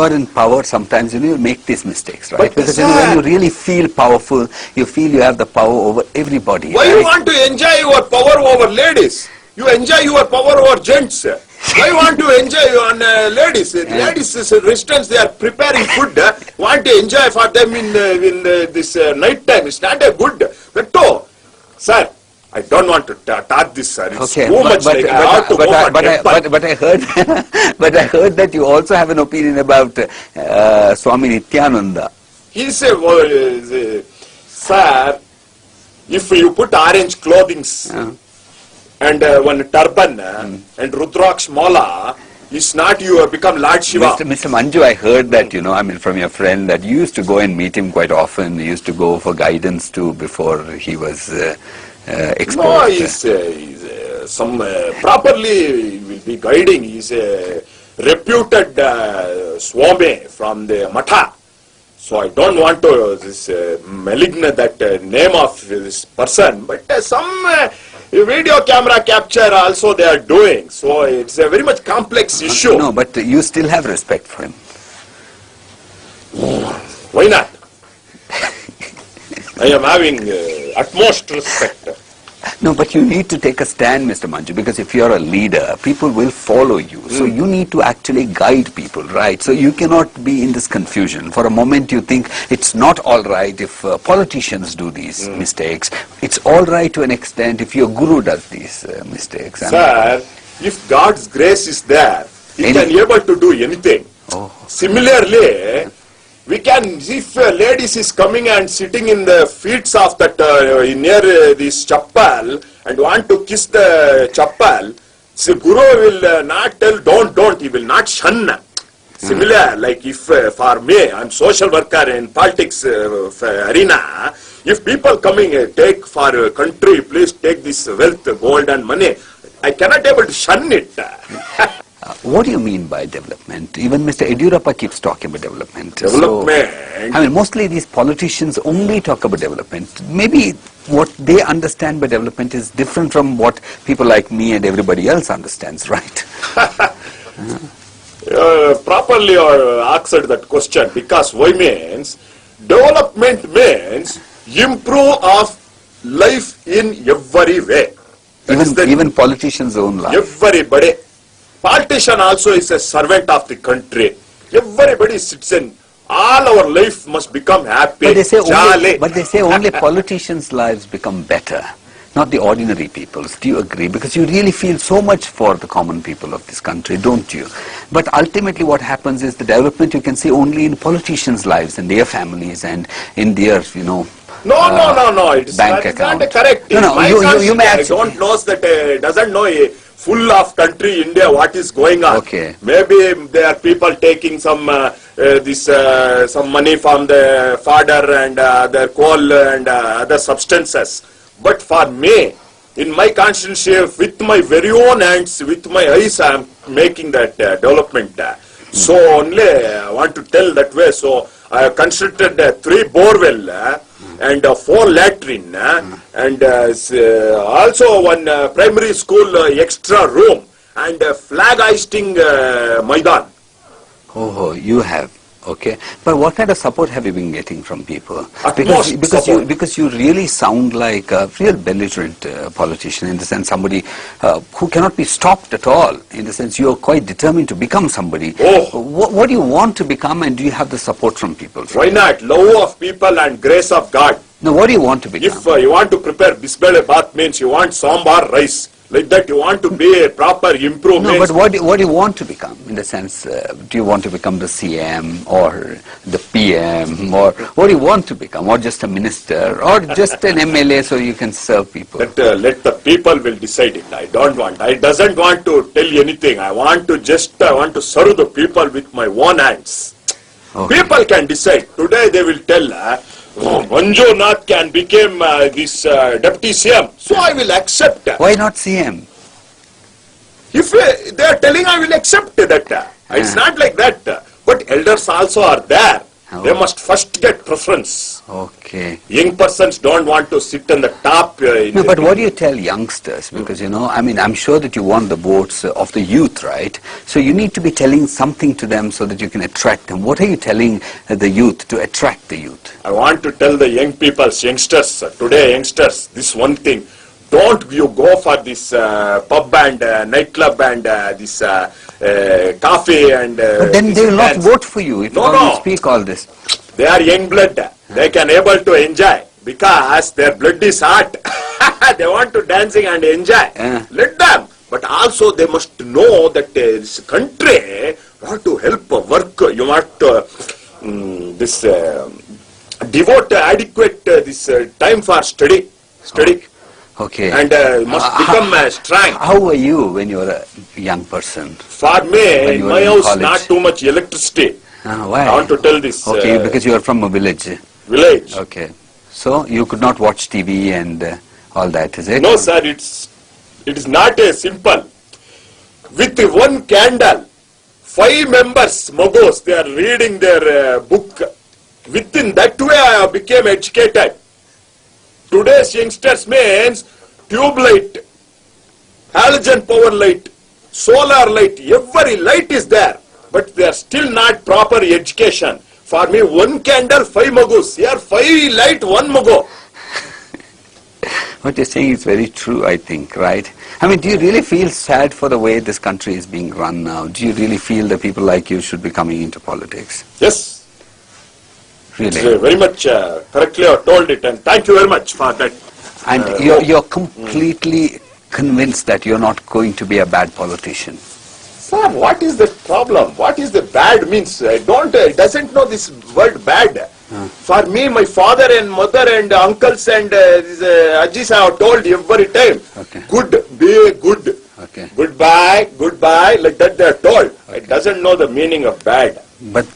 are in power, sometimes you make these mistakes, right? But because sir, when you really feel powerful, you feel you have the power over everybody. Why right? you want to enjoy your power over ladies? You enjoy your power over gents. Why you want to enjoy on ladies? Ladies, residents, they are preparing food. Want to enjoy for them in this night time. It's not a good. But sir, I don't want to talk this, sir. It's Okay, too much. Like I have to go for temple. but I heard, but I heard that you also have an opinion about Swami Nityananda. He said, sir, if you put orange clothing and one turban and Rudraksh mala, it's not you become Lord Shiva. Mr. Manju, I heard that, from your friend that you used to go and meet him quite often. You used to go for guidance too before he was exposed. No, he's some properly will be guiding. He's a reputed Swami from the Matha. So I don't want to malignant that name of this person, but some video camera capture also they are doing. So it's a very much complex issue. No, but you still have respect for him. Why not? I am having utmost respect. No, but you need to take a stand, Mr. Manju, because if you are a leader, people will follow you. So you need to actually guide people, right? So you cannot be in this confusion. For a moment you think it's not all right if politicians do these mistakes. It's all right to an extent if your guru does these mistakes. Sir, if God's grace is there, He can able to do anything. Similarly, we can, if ladies is coming and sitting in the feet of that near this chappal and want to kiss the chappal, so Guru will not tell don't, he will not shun. Similar, like if for me, I'm social worker in politics arena, if people coming take for country, please take this wealth, gold and money, I cannot able to shun it. What do you mean by development? Even Mr. Yediyurappa keeps talking about development. Development. So, mostly these politicians only talk about development. Maybe what they understand by development is different from what people like me and everybody else understands, right? Properly answered that question, because why means development means improve of life in every way. Even politicians' own life. Everybody. Politician also is a servant of the country. Everybody is citizen. All our life must become happy. But they say only politicians' lives become better, not the ordinary people's. Do you agree? Because you really feel so much for the common people of this country, don't you? But ultimately what happens is the development you can see only in politicians' lives and their families and in their, No. It's bank not account. correct. No, you may I don't know that doesn't know full of country India what is going on. Okay. Maybe there are people taking some some money from the fodder and their coal and other substances. But for me, in my constituency, with my very own hands, with my eyes, I am making that development. So only I want to tell that way. So I have constructed 3 borewell and 4 latrine and also one primary school extra room and flag hoisting Maidan. Oh, you have. Okay, but what kind of support have you been getting from people? Because you really sound like a real belligerent politician, in the sense somebody who cannot be stopped at all. In the sense you are quite determined to become somebody. What do you want to become, and do you have the support from people? Why not? Love of people and grace of God. Now, what do you want to become? If you want to prepare bisbele bath, means you want sambar rice. Like that, you want to be a proper improvement. No, but what do you want to become? In the sense, do you want to become the CM or the PM, or what do you want to become? Or just a minister, or just an MLA so you can serve people? Let the people will decide it. I doesn't want to tell you anything. I want to serve the people with my own hands. Okay. People can decide. Today they will tell. Manju Nath can become this deputy CM. So I will accept. Why not CM? If they are telling, I will accept that. It's not like that. But elders also are there. Oh. They must first get preference. Okay. Young persons don't want to sit on the top. No, but what do you tell youngsters? Because, I mean, I'm sure that you want the votes of the youth, right? So you need to be telling something to them so that you can attract them. What are you telling the youth to attract the youth? I want to tell the young people, youngsters, today youngsters, this one thing. Don't you go for this pub and nightclub and this coffee and... But then they will not vote for you if you speak all this. They are young blood. They can able to enjoy because their blood is hot. They want to dancing and enjoy. Let them. But also they must know that this country want to help work. You want to devote adequate this time for study. Okay. And must become strong. How were you when you were a young person? For me, in my house, not too much electricity. Why? I want to tell this. Okay, because you are from a village. Village. Okay. So you could not watch TV and all that, is it? No, sir, it is not a simple. With one candle, 5 members, Mogos, they are reading their book. Within that way, I became educated. Today's youngsters means tube light, halogen power light, solar light, every light is there. But they are still not proper education. For me, 1 candle, 5 Mogos. Here, 5 light, 1 Mogo. What you're saying is very true, I think, right? I mean, do you really feel sad for the way this country is being run now? Do you really feel that people like you should be coming into politics? Yes. Really? It's very much correctly you told it, and thank you very much for that. And you're completely convinced that you're not going to be a bad politician. Sir, what is the problem? What is the bad means? I doesn't know this word bad. For me, my father and mother and uncles and Ajis have told every time, good, be good. Okay. Goodbye, like that they are told. Okay. It doesn't know the meaning of bad. But